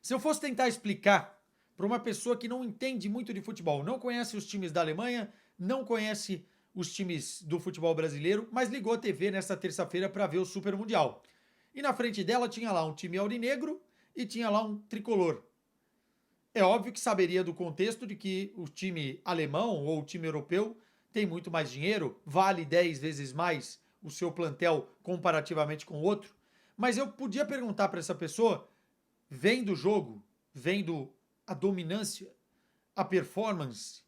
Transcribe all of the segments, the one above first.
Se eu fosse tentar explicar para uma pessoa que não entende muito de futebol, não conhece os times da Alemanha, não conhece os times do futebol brasileiro, mas ligou a TV nesta terça-feira para ver o Super Mundial. E na frente dela tinha lá um time aurinegro e tinha lá um tricolor. É óbvio que saberia do contexto de que o time alemão ou o time europeu tem muito mais dinheiro, vale 10 vezes mais o seu plantel comparativamente com o outro. Mas eu podia perguntar para essa pessoa, vendo o jogo, vendo a dominância, a performance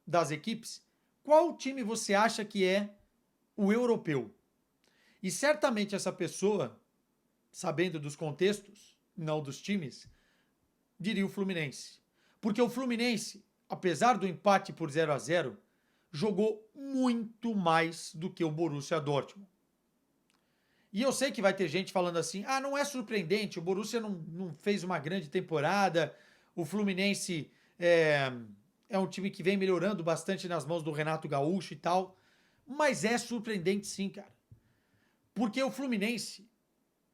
das equipes, qual time você acha que é o europeu? E certamente essa pessoa, sabendo dos contextos, não dos times, diria o Fluminense. Porque o Fluminense, apesar do empate por 0-0, jogou muito mais do que o Borussia Dortmund. E eu sei que vai ter gente falando assim: ah, não é surpreendente, o Borussia não fez uma grande temporada, o Fluminense é um time que vem melhorando bastante nas mãos do Renato Gaúcho e tal. Mas é surpreendente sim, cara. Porque o Fluminense,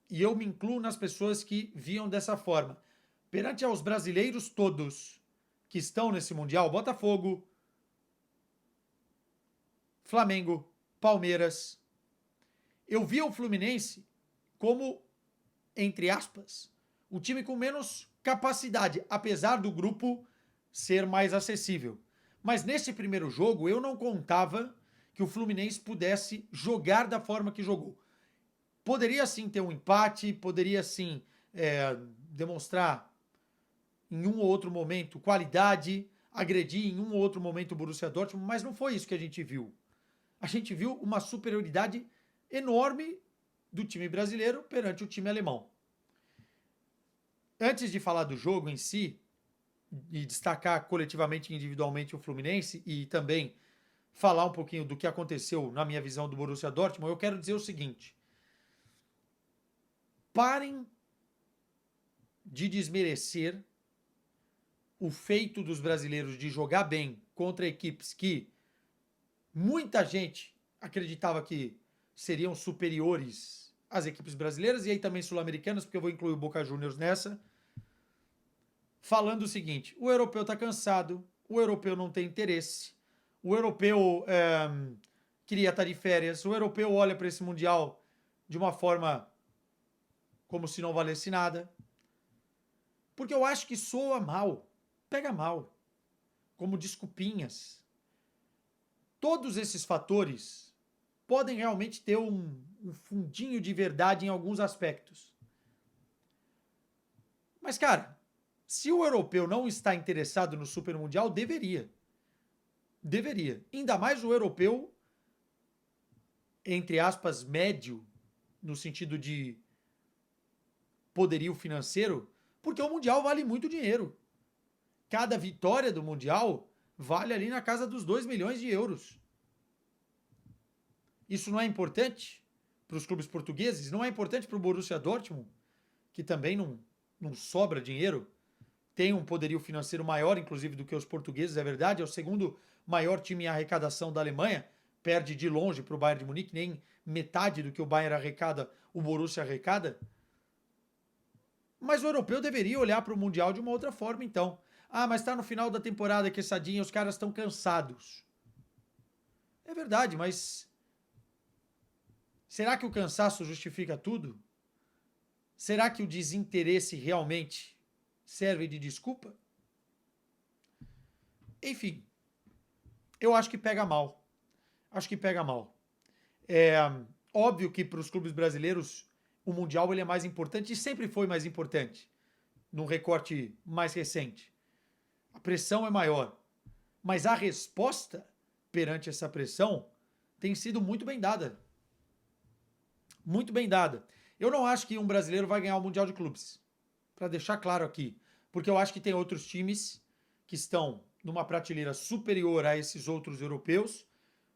e eu me incluo nas pessoas que viam dessa forma, perante aos brasileiros todos que estão nesse Mundial, Botafogo, Flamengo, Palmeiras, eu via o Fluminense como, entre aspas, o time com menos capacidade, apesar do grupo ser mais acessível. Mas nesse primeiro jogo eu não contava que o Fluminense pudesse jogar da forma que jogou. Poderia sim ter um empate, poderia sim demonstrar em um ou outro momento qualidade, agredir em um ou outro momento o Borussia Dortmund, mas não foi isso que a gente viu. A gente viu uma superioridade enorme do time brasileiro perante o time alemão. Antes de falar do jogo em si e destacar coletivamente e individualmente o Fluminense e também falar um pouquinho do que aconteceu na minha visão do Borussia Dortmund, eu quero dizer o seguinte: parem de desmerecer o feito dos brasileiros de jogar bem contra equipes que muita gente acreditava que seriam superiores às equipes brasileiras e aí também sul-americanas, porque eu vou incluir o Boca Juniors nessa, falando o seguinte: o europeu está cansado, o europeu não tem interesse, o europeu queria estar de férias, o europeu olha para esse Mundial de uma forma como se não valesse nada. Porque eu acho que soa mal, pega mal, como desculpinhas. Todos esses fatores podem realmente ter um fundinho de verdade em alguns aspectos. Mas, cara, se o europeu não está interessado no Super Mundial, deveria. Deveria. Ainda mais o europeu, entre aspas, médio, no sentido de poderio financeiro, porque o Mundial vale muito dinheiro. Cada vitória do Mundial vale ali na casa dos 2 milhões de euros. Isso não é importante para os clubes portugueses? Não é importante para o Borussia Dortmund, que também não sobra dinheiro? Tem um poderio financeiro maior, inclusive, do que os portugueses, é verdade. É o segundo maior time em arrecadação da Alemanha. Perde de longe para o Bayern de Munique, nem metade do que o Bayern arrecada, o Borussia arrecada. Mas o europeu deveria olhar para o Mundial de uma outra forma, então. Ah, mas está no final da temporada, Quessadinha, os caras estão cansados. É verdade, mas será que o cansaço justifica tudo? Será que o desinteresse realmente serve de desculpa? Enfim, eu acho que pega mal. Acho que pega mal. É óbvio que para os clubes brasileiros o Mundial ele é mais importante e sempre foi mais importante, num recorte mais recente. A pressão é maior. Mas a resposta perante essa pressão tem sido muito bem dada. Muito bem dada. Eu não acho que um brasileiro vai ganhar o Mundial de Clubes. Para deixar claro aqui. Porque eu acho que tem outros times que estão numa prateleira superior a esses outros europeus,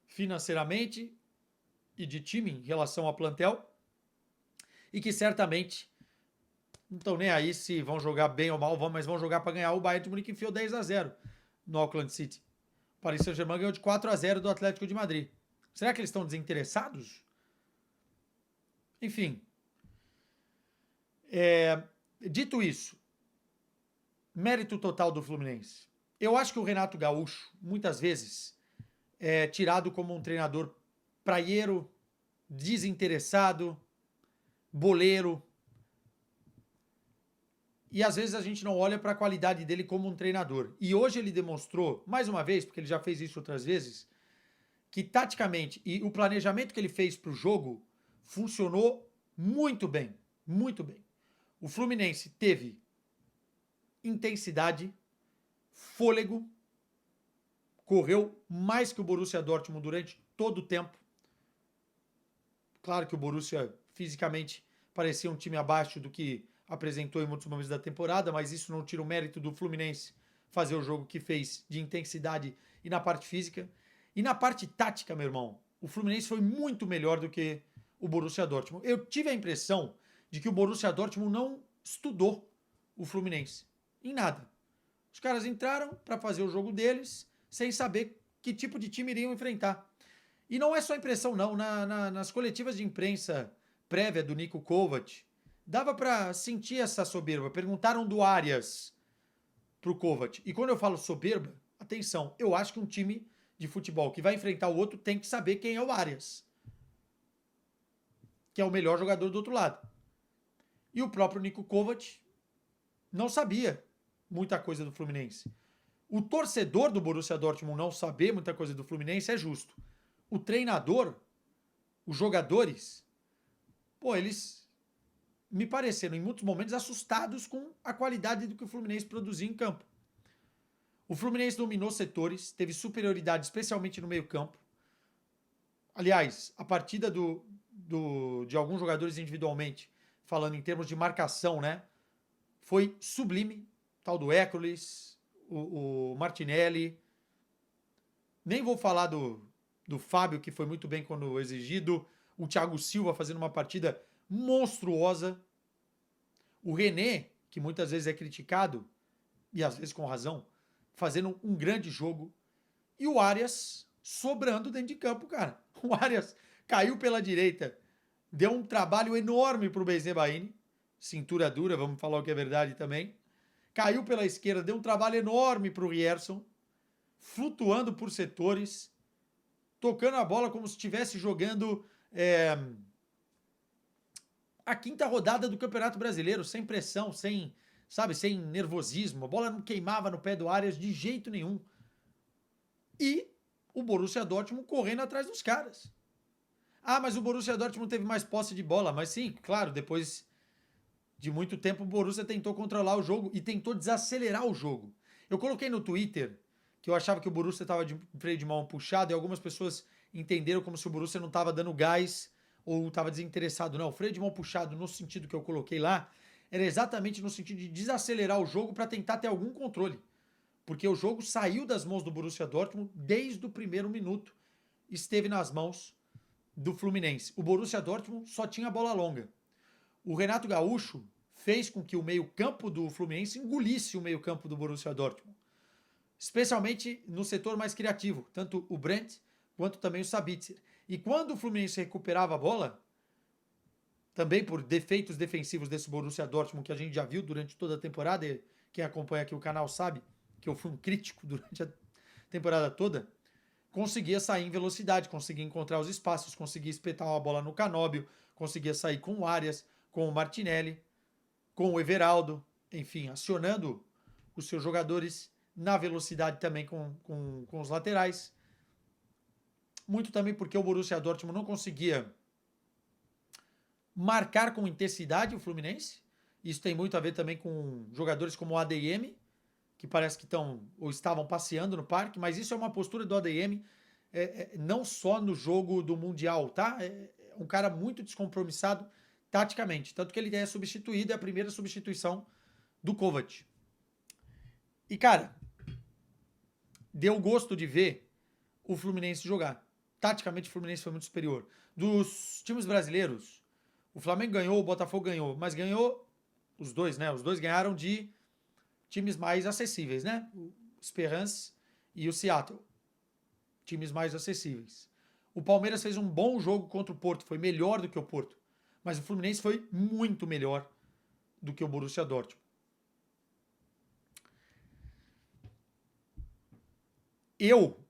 financeiramente e de time em relação ao plantel, e que certamente não estão nem aí se vão jogar bem ou mal, mas vão jogar para ganhar. O Bayern de Munique enfiou 10-0 no Auckland City. O Paris Saint-Germain ganhou de 4-0 do Atlético de Madrid. Será que eles estão desinteressados? Enfim, dito isso, Mérito total do Fluminense. Eu acho que o Renato Gaúcho, muitas vezes, é tirado como um treinador praieiro, desinteressado, boleiro. E às vezes a gente não olha para a qualidade dele como um treinador. E hoje ele demonstrou, mais uma vez, porque ele já fez isso outras vezes, que taticamente e o planejamento que ele fez para o jogo funcionou muito bem. Muito bem. O Fluminense teve intensidade, fôlego, correu mais que o Borussia Dortmund durante todo o tempo. Claro que o Borussia fisicamente parecia um time abaixo do que apresentou em muitos momentos da temporada, mas isso não tira o mérito do Fluminense fazer o jogo que fez de intensidade e na parte física. E na parte tática, meu irmão, o Fluminense foi muito melhor do que o Borussia Dortmund. Eu tive a impressão de que o Borussia Dortmund não estudou o Fluminense em nada. Os caras entraram para fazer o jogo deles sem saber que tipo de time iriam enfrentar. E não é só impressão, não. Nas coletivas de imprensa prévia do Niko Kovac, dava para sentir essa soberba. Perguntaram do Arias pro Kovac. E quando eu falo soberba, atenção, eu acho que um time de futebol que vai enfrentar o outro tem que saber quem é o Arias, que é o melhor jogador do outro lado. E o próprio Niko Kovac não sabia muita coisa do Fluminense. O torcedor do Borussia Dortmund não saber muita coisa do Fluminense é justo. O treinador, os jogadores, pô, eles me pareceram em muitos momentos assustados com a qualidade do que o Fluminense produzia em campo. O Fluminense dominou setores, teve superioridade, especialmente no meio-campo. Aliás, a partida de alguns jogadores individualmente, falando em termos de marcação, né? Foi sublime. Tal do Hércules, o Martinelli. Nem vou falar do Fábio, que foi muito bem quando exigido. O Thiago Silva fazendo uma partida monstruosa. O René, que muitas vezes é criticado, e às vezes com razão, fazendo um grande jogo. E o Arias sobrando dentro de campo, cara. O Arias caiu pela direita, deu um trabalho enorme pro Benzebaini. Cintura dura, vamos falar o que é verdade também. Caiu pela esquerda, deu um trabalho enorme pro Rierson, flutuando por setores, tocando a bola como se estivesse jogando a quinta rodada do Campeonato Brasileiro, sem pressão, sem, sabe, sem nervosismo. A bola não queimava no pé do Arias de jeito nenhum. E o Borussia Dortmund correndo atrás dos caras. Ah, mas o Borussia Dortmund teve mais posse de bola. Mas sim, claro, depois de muito tempo o Borussia tentou controlar o jogo e tentou desacelerar o jogo. Eu coloquei no Twitter que eu achava que o Borussia estava de freio de mão puxado e algumas pessoas entenderam como se o Borussia não estava dando gás ou estava desinteressado. Não, o freio de mão puxado no sentido que eu coloquei lá era exatamente no sentido de desacelerar o jogo para tentar ter algum controle. Porque o jogo saiu das mãos do Borussia Dortmund desde o primeiro minuto. Esteve nas mãos do Fluminense. O Borussia Dortmund só tinha bola longa. O Renato Gaúcho fez com que o meio-campo do Fluminense engolisse o meio-campo do Borussia Dortmund. Especialmente no setor mais criativo, tanto o Brandt quanto também o Sabitzer. E quando o Fluminense recuperava a bola, também por defeitos defensivos desse Borussia Dortmund que a gente já viu durante toda a temporada, e quem acompanha aqui o canal sabe que eu fui um crítico durante a temporada toda, conseguia sair em velocidade, conseguia encontrar os espaços, conseguia espetar uma bola no Canóbio, conseguia sair com o Arias, com o Martinelli, com o Everaldo, enfim, acionando os seus jogadores na velocidade também com os laterais. Muito também porque o Borussia Dortmund não conseguia marcar com intensidade o Fluminense. Isso tem muito a ver também com jogadores como o ADM, que parece que estão ou estavam passeando no parque, mas isso é uma postura do ADM, não só no jogo do Mundial, tá? É um cara muito descompromissado taticamente, tanto que ele é substituído, é a primeira substituição do Kovac. E, cara, deu gosto de ver o Fluminense jogar. Taticamente, o Fluminense foi muito superior. Dos times brasileiros, o Flamengo ganhou, o Botafogo ganhou, mas ganhou os dois, né? Os dois ganharam de times mais acessíveis, né? O Esperance e o Seattle. Times mais acessíveis. O Palmeiras fez um bom jogo contra o Porto, foi melhor do que o Porto. Mas o Fluminense foi muito melhor do que o Borussia Dortmund. Eu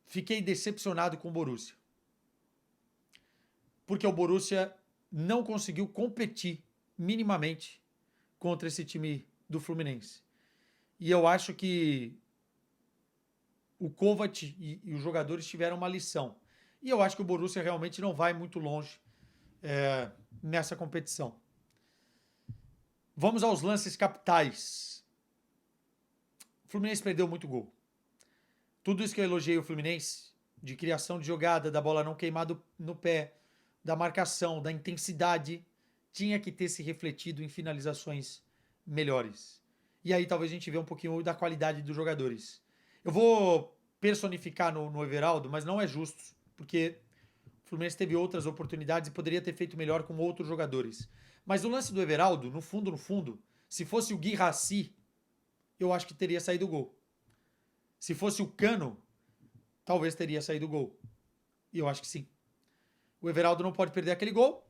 fiquei decepcionado com o Borussia. Porque o Borussia não conseguiu competir minimamente contra esse time do Fluminense. E eu acho que o Kovac e os jogadores tiveram uma lição. E eu acho que o Borussia realmente não vai muito longe nessa competição. Vamos aos lances capitais. O Fluminense perdeu muito gol. Tudo isso que eu elogiei o Fluminense, de criação de jogada, da bola não queimada no pé, da marcação, da intensidade, tinha que ter se refletido em finalizações melhores. E aí talvez a gente vê um pouquinho da qualidade dos jogadores. Eu vou personificar no Everaldo, mas não é justo, porque o Fluminense teve outras oportunidades e poderia ter feito melhor com outros jogadores. Mas o lance do Everaldo, no fundo, se fosse o Guirassy, eu acho que teria saído o gol. Se fosse o Cano, talvez teria saído o gol. E eu acho que sim. O Everaldo não pode perder aquele gol.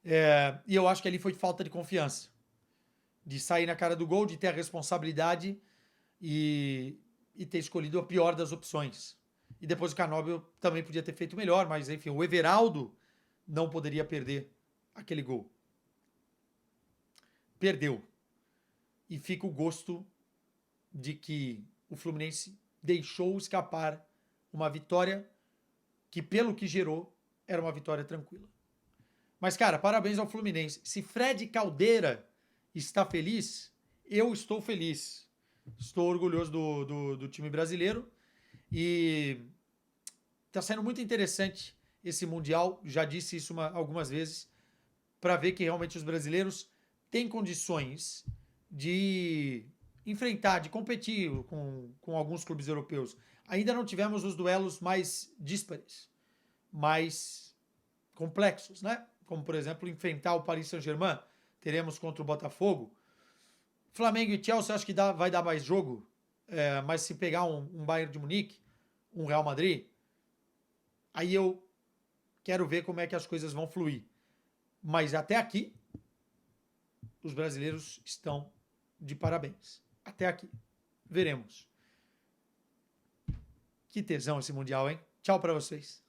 E eu acho que ali foi falta de confiança. De sair na cara do gol, de ter a responsabilidade e ter escolhido a pior das opções. E depois o Canóbio também podia ter feito melhor, mas enfim, o Everaldo não poderia perder aquele gol. Perdeu. E fica o gosto de que o Fluminense deixou escapar uma vitória que, pelo que gerou, era uma vitória tranquila. Mas, cara, parabéns ao Fluminense. Se Fred Caldeira está feliz, eu estou feliz. Estou orgulhoso do time brasileiro. E está sendo muito interessante esse Mundial. Já disse isso algumas vezes. Para ver que realmente os brasileiros têm condições de enfrentar, de competir com alguns clubes europeus. Ainda não tivemos os duelos mais díspares, mais complexos, né? Como, por exemplo, enfrentar o Paris Saint-Germain, teremos contra o Botafogo. Flamengo e Chelsea, acho que vai dar mais jogo, mas se pegar um Bayern de Munique, um Real Madrid, aí eu quero ver como é que as coisas vão fluir. Mas até aqui, os brasileiros estão de parabéns. Até aqui. Veremos. Que tesão esse Mundial, hein? Tchau pra vocês.